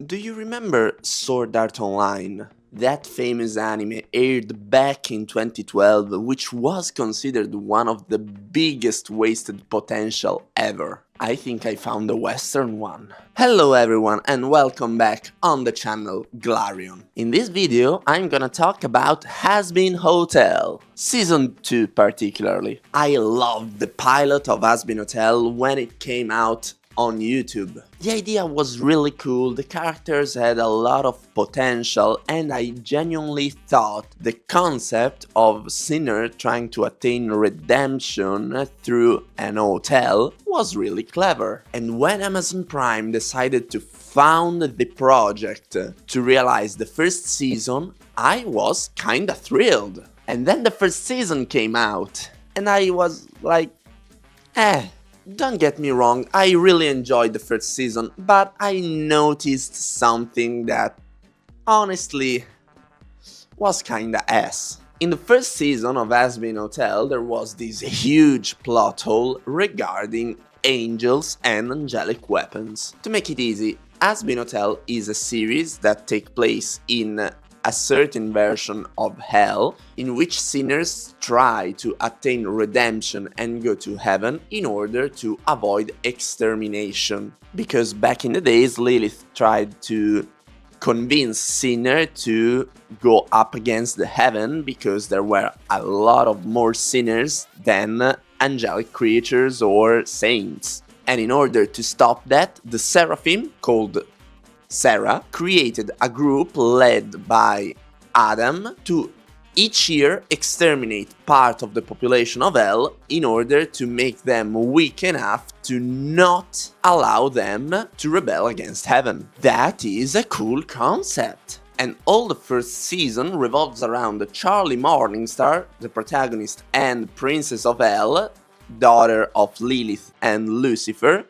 Do you remember Sword Art Online? That famous anime aired back in 2012, which was considered one of the biggest wasted potential ever. I think I found a Western one. Hello everyone and welcome back on the channel Glarion. In this video I'm gonna talk about Hazbin Hotel, Season 2 particularly. I loved the pilot of Hazbin Hotel when it came out on YouTube. The idea was really cool, the characters had a lot of potential, and I genuinely thought the concept of Sinner trying to attain redemption through an hotel was really clever. And when Amazon Prime decided to found the project to realize the first season, I was kinda thrilled. And then the first season came out, and I was like, Don't get me wrong, I really enjoyed the first season, but I noticed something that, honestly, was kinda ass. In the first season of Hazbin Hotel, there was this huge plot hole regarding angels and angelic weapons. To make it easy, Hazbin Hotel is a series that takes place in a certain version of hell in which sinners try to attain redemption and go to heaven in order to avoid extermination. Because back in the days Lilith tried to convince sinner to go up against the heaven because there were a lot of more sinners than angelic creatures or saints. And in order to stop that, the Seraphim, called Sarah, created a group led by Adam to each year exterminate part of the population of Hell in order to make them weak enough to not allow them to rebel against heaven. That is a cool concept. And all the first season revolves around Charlie Morningstar, the protagonist and princess of Hell, daughter of Lilith and Lucifer,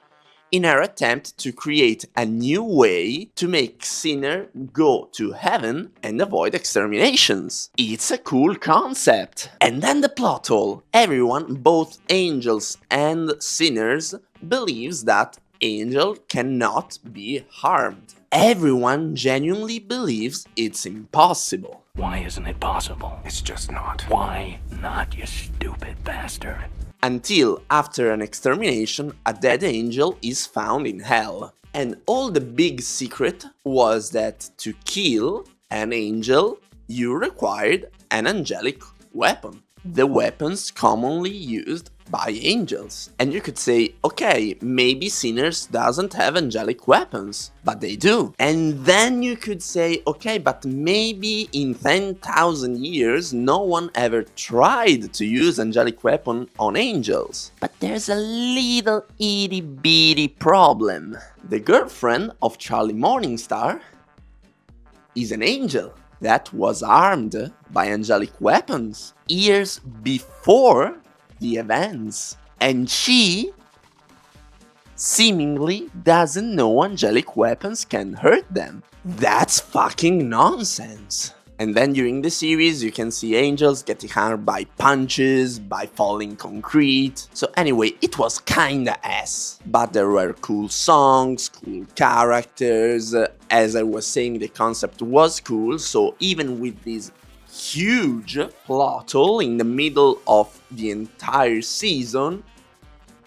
in her attempt to create a new way to make sinner go to heaven and avoid exterminations. It's a cool concept. And then the plot hole. Everyone, both angels and sinners, believes that angel cannot be harmed. Everyone genuinely believes it's impossible. Why isn't it possible? It's just not. Why not, you stupid bastard? Until, after an extermination, a dead angel is found in hell. And all the big secret was that to kill an angel, you required an angelic weapon. The weapons commonly used by angels. And you could say, okay, maybe sinners doesn't have angelic weapons, but they do. And then you could say, okay, but maybe in 10,000 years no one ever tried to use angelic weapon on angels. But there's a little itty bitty problem. The girlfriend of Charlie Morningstar is an angel that was armed by angelic weapons years before the events, and she seemingly doesn't know angelic weapons can hurt them. That's fucking nonsense. And then during the series you can see angels getting harmed by punches, by falling concrete. So anyway, it was kinda ass. But there were cool songs, cool characters. As I was saying, the concept was cool, so even with this huge plot hole in the middle of the entire season,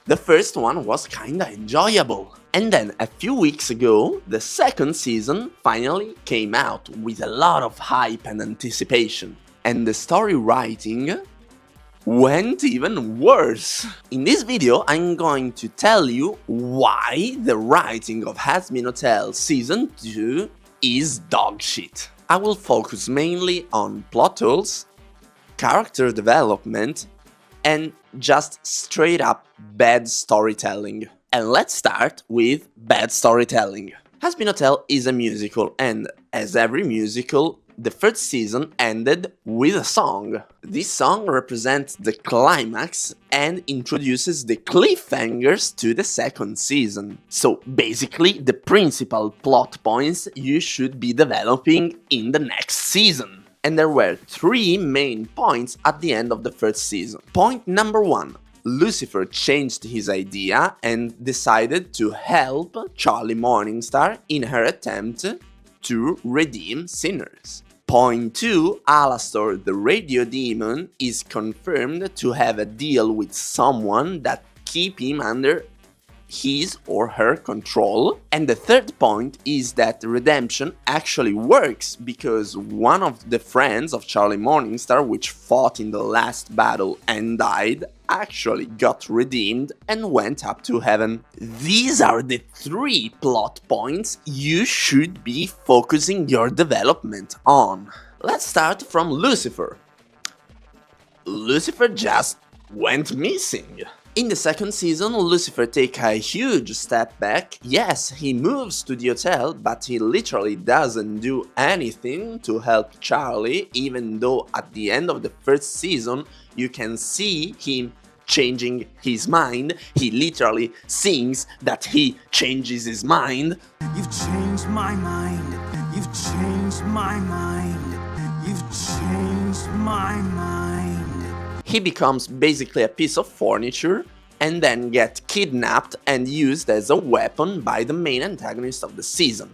the first one was kinda enjoyable. And then a few weeks ago, the second season finally came out with a lot of hype and anticipation. And the story writing went even worse. In this video, I'm going to tell you why the writing of Hazbin Hotel Season 2 is dogshit. I will focus mainly on plot holes, character development, and just straight up bad storytelling. And let's start with bad storytelling. Hazbin Hotel is a musical, and as every musical, the first season ended with a song. This song represents the climax and introduces the cliffhangers to the second season. So basically the principal plot points you should be developing in the next season. And there were three main points at the end of the first season. Point number one. Lucifer changed his idea and decided to help Charlie Morningstar in her attempt to redeem sinners. Point 2, Alastor the Radio Demon is confirmed to have a deal with someone that keep him under his or her control. And the third point is that redemption actually works, because one of the friends of Charlie Morningstar, which fought in the last battle and died, actually got redeemed and went up to heaven. These are the 3 plot points you should be focusing your development on. Let's start from Lucifer. Lucifer just went missing. In the second season, Lucifer takes a huge step back. Yes, he moves to the hotel, but he literally doesn't do anything to help Charlie, even though at the end of the first season you can see him changing his mind. He literally sings that he changes his mind. You've changed my mind. You've changed my mind. You've changed my mind. He becomes basically a piece of furniture and then gets kidnapped and used as a weapon by the main antagonist of the season,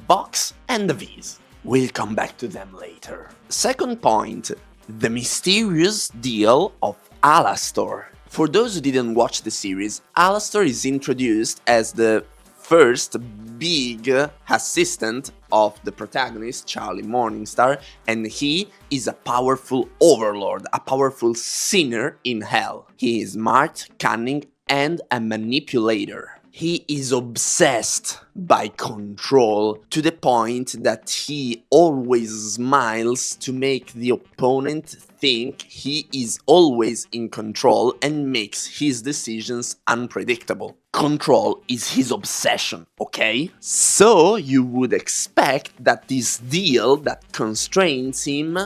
Vox and the Vees. We'll come back to them later. Second point, the mysterious deal of Alastor. For those who didn't watch the series, Alastor is introduced as the first big assistant of the protagonist, Charlie Morningstar, and he is a powerful overlord, a powerful sinner in hell. He is smart, cunning, and a manipulator. He is obsessed by control to the point that he always smiles to make the opponent think he is always in control and makes his decisions unpredictable. Control is his obsession, okay? So you would expect that this deal that constrains him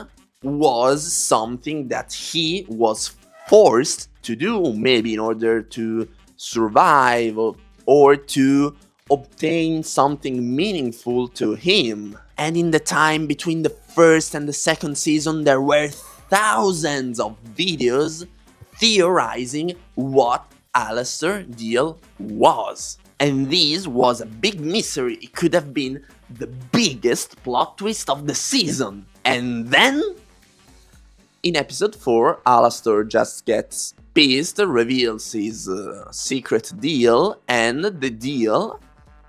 was something that he was forced to do, maybe in order to survive or to obtain something meaningful to him. And in the time between the first and the second season, there were thousands of videos theorizing what Alastor deal was. And this was a big mystery. It could have been the biggest plot twist of the season. And then, in episode 4, Alastor just gets pissed, reveals his secret deal, and the deal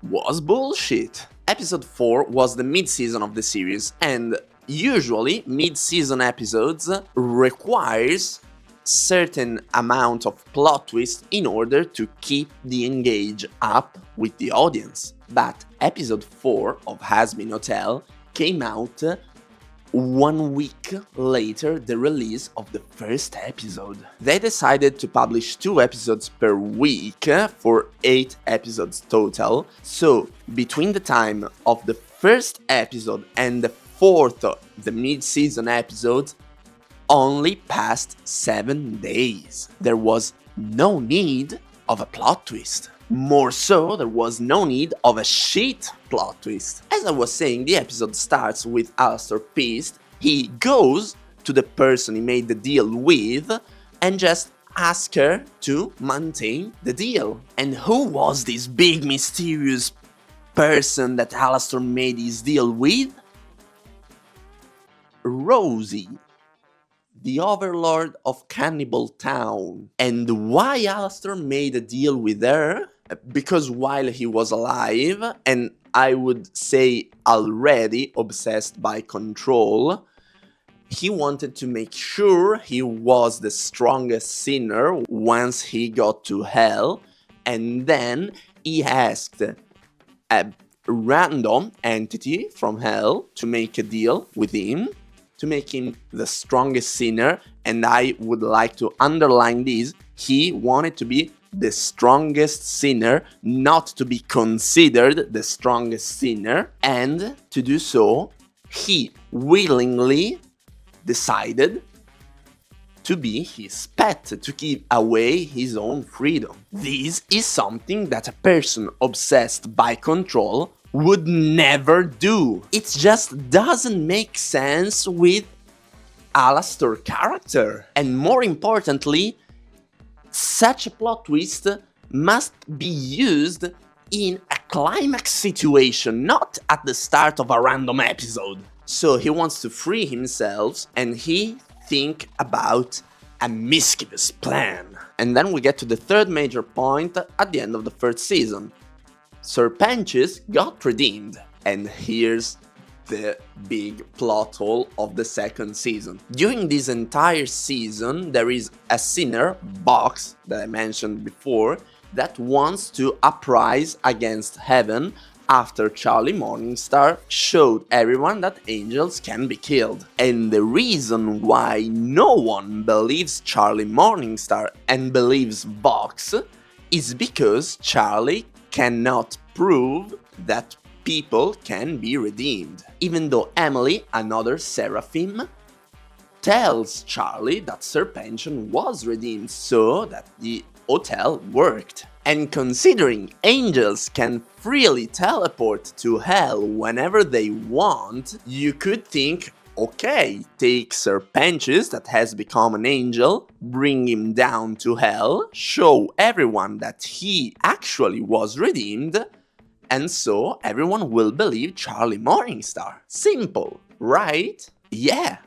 was bullshit. Episode 4 was the mid-season of the series, and usually mid-season episodes requires certain amount of plot twist in order to keep the engage up with the audience. But episode 4 of Hazbin Hotel came out 1 week later the release of the first episode. They decided to publish 2 episodes per week for 8 episodes total. So between the time of the first episode and the 4th, the mid-season episode, only passed 7 days. There was no need of a plot twist. More so, there was no need of a shit plot twist. As I was saying, the episode starts with Alastor pissed. He goes to the person he made the deal with and just asks her to maintain the deal. And who was this big mysterious person that Alastor made his deal with? Rosie, the overlord of Cannibal Town. And why Alastor made a deal with her? Because while he was alive, and I would say already obsessed by control, he wanted to make sure he was the strongest sinner once he got to hell, and then he asked a random entity from hell to make a deal with him, to make him the strongest sinner, and I would like to underline this, he wanted to be the strongest sinner, not to be considered the strongest sinner, and to do so, he willingly decided to be his pet, to give away his own freedom. This is something that a person obsessed by control would never do. It just doesn't make sense with Alastor's character. And more importantly, such a plot twist must be used in a climax situation, not at the start of a random episode. So he wants to free himself and he think about a mischievous plan. And then we get to the third major point at the end of the first season. Sir Pentious got redeemed, and here's the big plot hole of the second season. During this entire season, there is a sinner, Vox, that I mentioned before, that wants to uprise against heaven after Charlie Morningstar showed everyone that angels can be killed. And the reason why no one believes Charlie Morningstar and believes Vox is because Charlie cannot prove that people can be redeemed. Even though Emily, another Seraphim, tells Charlie that Sir Pentious was redeemed so that the hotel worked. And considering angels can freely teleport to hell whenever they want, you could think, okay, take Sir Pentious that has become an angel, bring him down to hell, show everyone that he actually was redeemed, and so everyone will believe Charlie Morningstar. Simple, right? Yeah.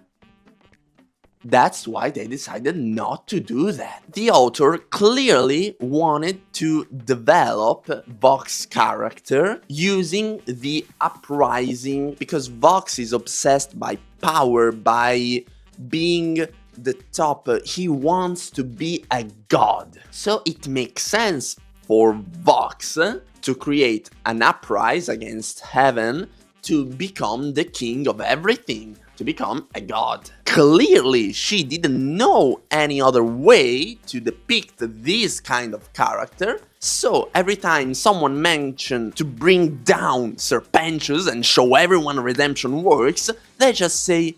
That's why they decided not to do that. The author clearly wanted to develop Vox's character using the uprising, because Vox is obsessed by power, by being the top. He wants to be a god. So it makes sense for Vox to create an uprising against heaven to become the king of everything, to become a god. Clearly, she didn't know any other way to depict this kind of character, so every time someone mentioned to bring down Sir Pentious and show everyone redemption works, they just say,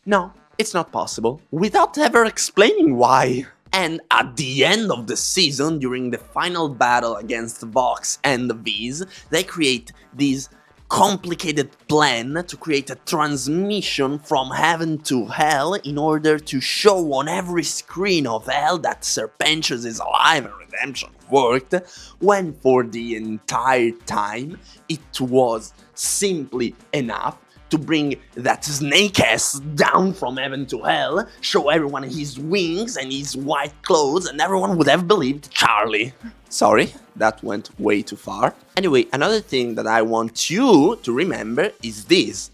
no, it's not possible, without ever explaining why. And at the end of the season, during the final battle against Vox and the Vees, they create this complicated plan to create a transmission from heaven to hell in order to show on every screen of hell that Sir Pentious is alive and redemption worked, when for the entire time it was simply enough to bring that snake ass down from heaven to hell, show everyone his wings and his white clothes, and everyone would have believed Charlie. Sorry, that went way too far. Anyway, another thing that I want you to remember is this.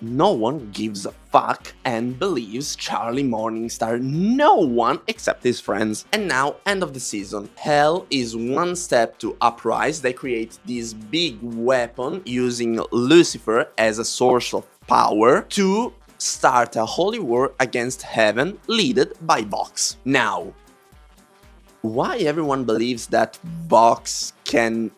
No one gives a fuck and believes Charlie Morningstar. No one except his friends. And now, end of the season. Hell is one step to uprise. They create this big weapon using Lucifer as a source of power to start a holy war against heaven, led by Vox. Now, why everyone believes that Vox can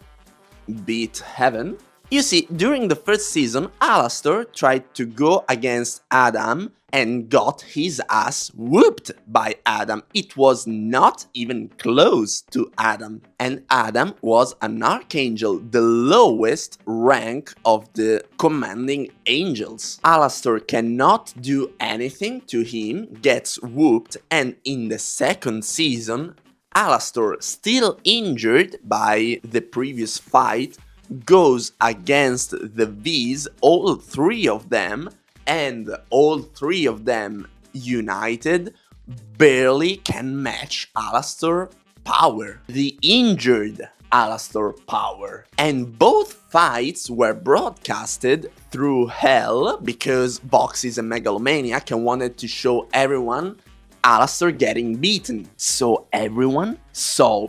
beat heaven? You see, during the first season, Alastor tried to go against Adam and got his ass whooped by Adam. It was not even close to Adam. And Adam was an archangel, the lowest rank of the commanding angels. Alastor cannot do anything to him, gets whooped, and in the second season, Alastor, still injured by the previous fight, goes against the Vees, all three of them, and all three of them united barely can match Alastor's power, the injured Alastor power. And both fights were broadcasted through hell because Vox is a megalomaniac and wanted to show everyone Alastor getting beaten. So everyone saw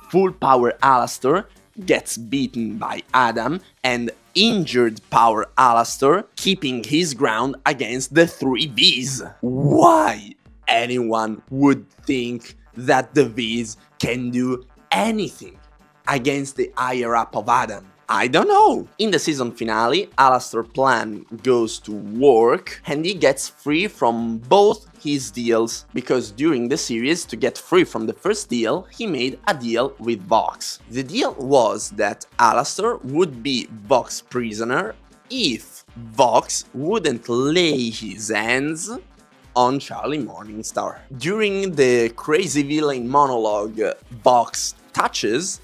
full power Alastor gets beaten by Adam and injured power Alastor keeping his ground against the three Vees. Why anyone would think that the Vees can do anything against the higher up of Adam? I don't know. In the season finale, Alastor's plan goes to work and he gets free from both his deals, because during the series, to get free from the first deal, he made a deal with Vox. The deal was that Alastor would be Vox's prisoner if Vox wouldn't lay his hands on Charlie Morningstar. During the crazy villain monologue, Vox touches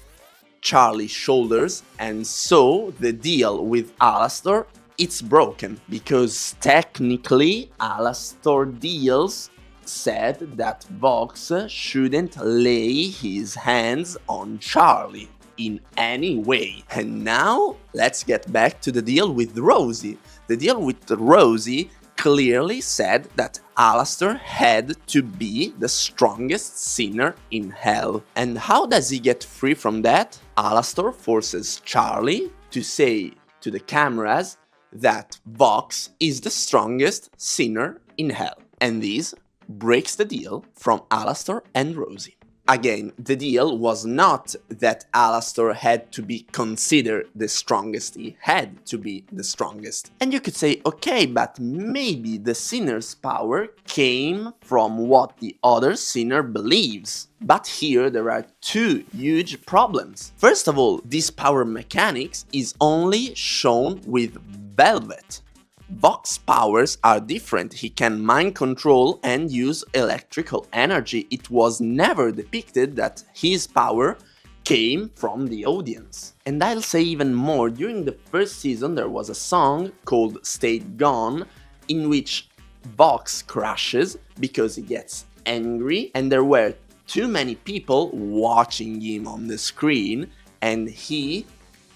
Charlie's shoulders, and so the deal with Alastor, it's broken, because technically Alastor Deals said that Vox shouldn't lay his hands on Charlie in any way. And now let's get back to the deal with Rosie. The deal with Rosie clearly said that Alastor had to be the strongest sinner in hell. And how does he get free from that? Alastor forces Charlie to say to the cameras that Vox is the strongest sinner in hell. And this breaks the deal from Alastor and Rosie. Again, the deal was not that Alastor had to be considered the strongest, he had to be the strongest. And you could say, okay, but maybe the sinner's power came from what the other sinner believes. But here there are two huge problems. First of all, this power mechanics is only shown with Velvet. Vox's powers are different. He can mind control and use electrical energy. It was never depicted that his power came from the audience. And I'll say even more, during the first season there was a song called Stay Gone in which Vox crashes because he gets angry and there were too many people watching him on the screen and he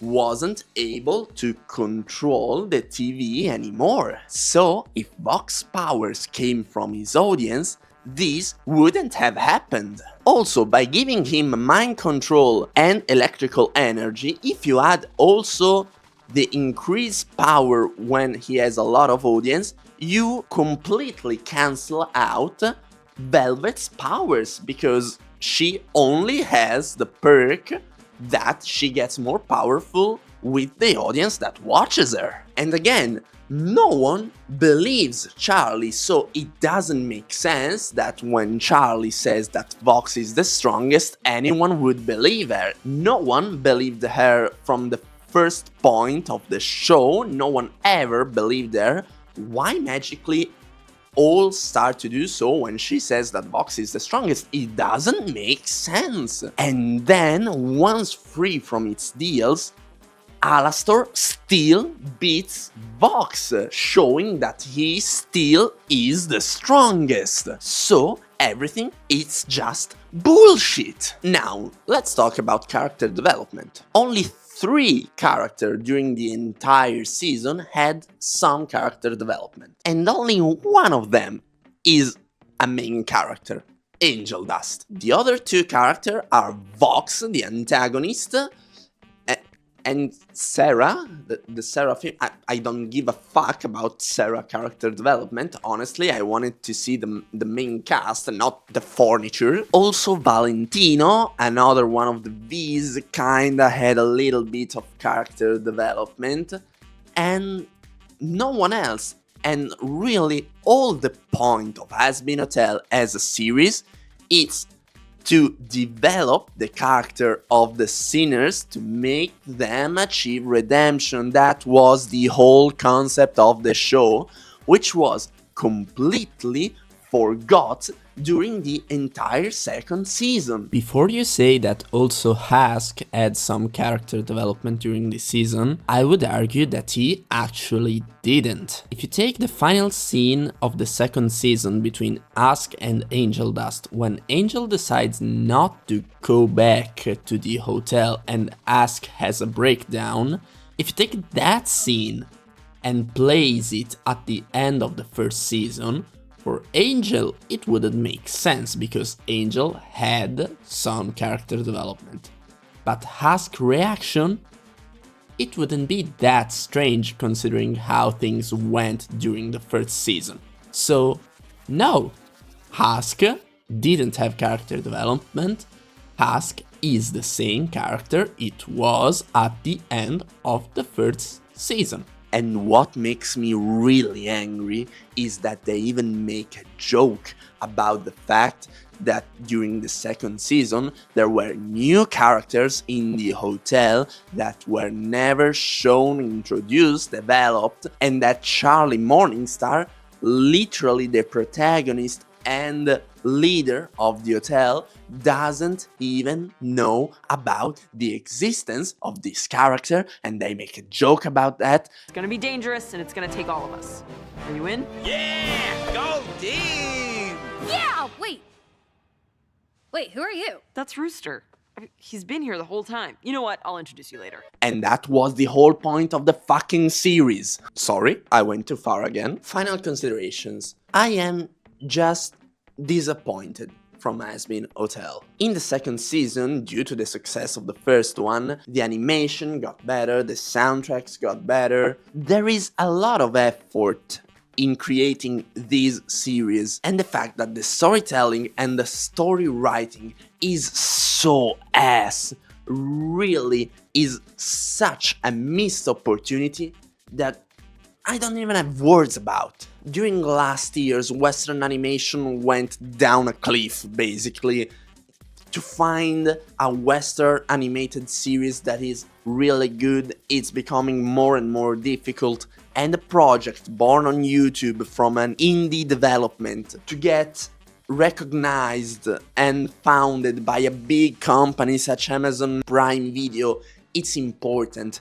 wasn't able to control the TV anymore. So, if Vox's powers came from his audience, this wouldn't have happened. Also, by giving him mind control and electrical energy, if you add also the increased power when he has a lot of audience, you completely cancel out Velvet's powers, because she only has the perk that she gets more powerful with the audience that watches her. And again, no one believes Charlie, so it doesn't make sense that when Charlie says that Vox is the strongest, anyone would believe her. No one believed her from the first point of the show, no one ever believed her. Why magically all start to do so when she says that Vox is the strongest? It doesn't make sense. And then, once free from its deals, Alastor still beats Vox, showing that he still is the strongest. So, everything is just bullshit. Now, let's talk about character development. Only 3 characters during the entire season had some character development, and only one of them is a main character, Angel Dust. The other 2 characters are Vox, the antagonist, and Sarah, the Seraphim. I don't give a fuck about Sarah character development, honestly. I wanted to see the main cast, not the furniture. Also Valentino, another one of the vees, kinda had a little bit of character development, and no one else. And really, all the point of Hazbin Hotel as a series is to develop the character of the sinners to make them achieve redemption. That was the whole concept of the show, which was completely forgot during the entire second season. Before you say that also Hask had some character development during the season, I would argue that he actually didn't. If you take the final scene of the second season between Hask and Angel Dust, when Angel decides not to go back to the hotel and Hask has a breakdown, if you take that scene and place it at the end of the first season, for Angel, it wouldn't make sense because Angel had some character development. But Hask's reaction, it wouldn't be that strange considering how things went during the first season. So, no, Hask didn't have character development. Hask is the same character it was at the end of the first season. And what makes me really angry is that they even make a joke about the fact that during the second season there were new characters in the hotel that were never shown, introduced, developed, and that Charlie Morningstar literally the protagonist and leader of the hotel doesn't even know about the existence of this character, and they make a joke about that. It's gonna be dangerous and it's gonna take all of us. Are you in? Yeah! Go team! Yeah! Wait, who are you? That's Rooster. He's been here the whole time. You know what? I'll introduce you later. And that was the whole point of the fucking series. Sorry, I went too far again. Final considerations. I am just disappointed from Hazbin Hotel. In the second season, due to the success of the first one, the animation got better, the soundtracks got better. There is a lot of effort in creating this series, and the fact that the storytelling and the story writing is so ass really is such a missed opportunity that I don't even have words about. During last years, Western animation went down a cliff, basically. To find a Western animated series that is really good, it's becoming more and more difficult, and a project born on YouTube from an indie development to get recognized and founded by a big company such as Amazon Prime Video, it's important.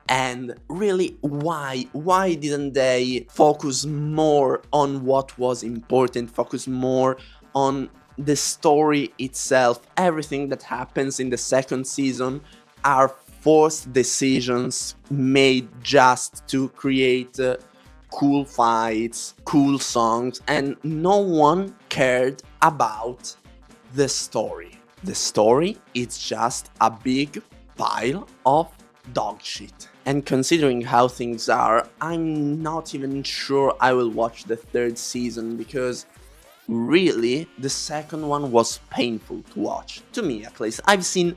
And really, why didn't they focus more on what was important, focus more on the story itself? Everything that happens in the second season are forced decisions made just to create cool fights, cool songs, and no one cared about the story. The story is just a big pile of dog shit. And considering how things are, I'm not even sure I will watch the third season, because really the second one was painful to watch, to me at least. I've seen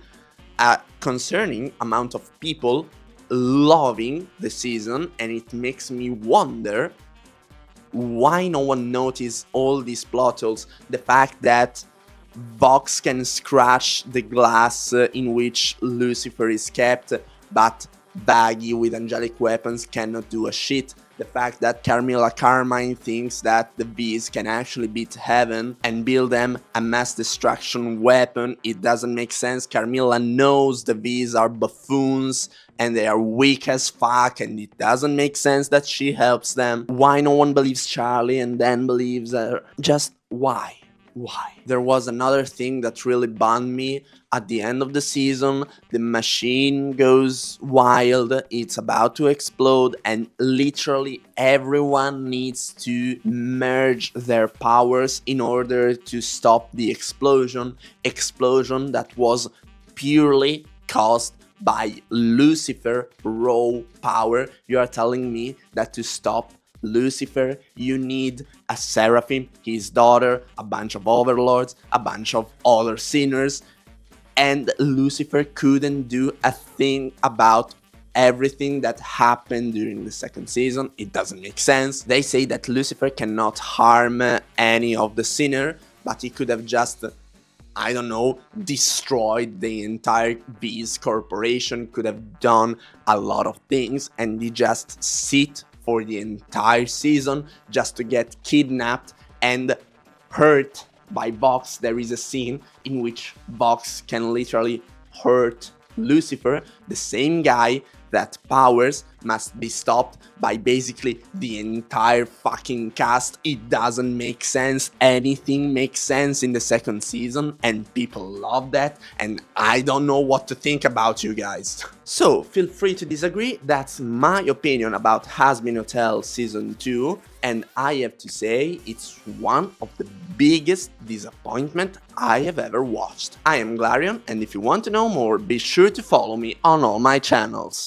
a concerning amount of people loving the season, and it makes me wonder why no one noticed all these plot holes. The fact that Vox can scratch the glass in which Lucifer is kept, but Baggy with angelic weapons cannot do a shit. The fact that Carmilla Carmine thinks that the vees can actually beat heaven and build them a mass destruction weapon, it doesn't make sense. Carmilla knows the vees are buffoons and they are weak as fuck, and it doesn't make sense that she helps them. Why no one believes Charlie and then believes her? Just why? Why? There was another thing that really bummed me. At the end of the season, the machine goes wild, it's about to explode, and literally everyone needs to merge their powers in order to stop the explosion that was purely caused by Lucifer raw power. You are telling me that to stop Lucifer, you need a seraphim, his daughter, a bunch of overlords, a bunch of other sinners, and Lucifer couldn't do a thing about everything that happened during the second season. It doesn't make sense. They say that Lucifer cannot harm any of the sinner, but he could have just, I don't know, destroyed the entire Vees corporation, could have done a lot of things, and he just sit for the entire season just to get kidnapped and hurt by Vox. There is a scene in which Vox can literally hurt Lucifer, the same guy that powers must be stopped by basically the entire fucking cast. It doesn't make sense. Anything makes sense in the second season, and people love that, and I don't know what to think about you guys. So feel free to disagree. That's my opinion about Hazbin Hotel Season 2, and I have to say it's one of the biggest disappointment I have ever watched. I am Glarion, and if you want to know more, be sure to follow me on all my channels.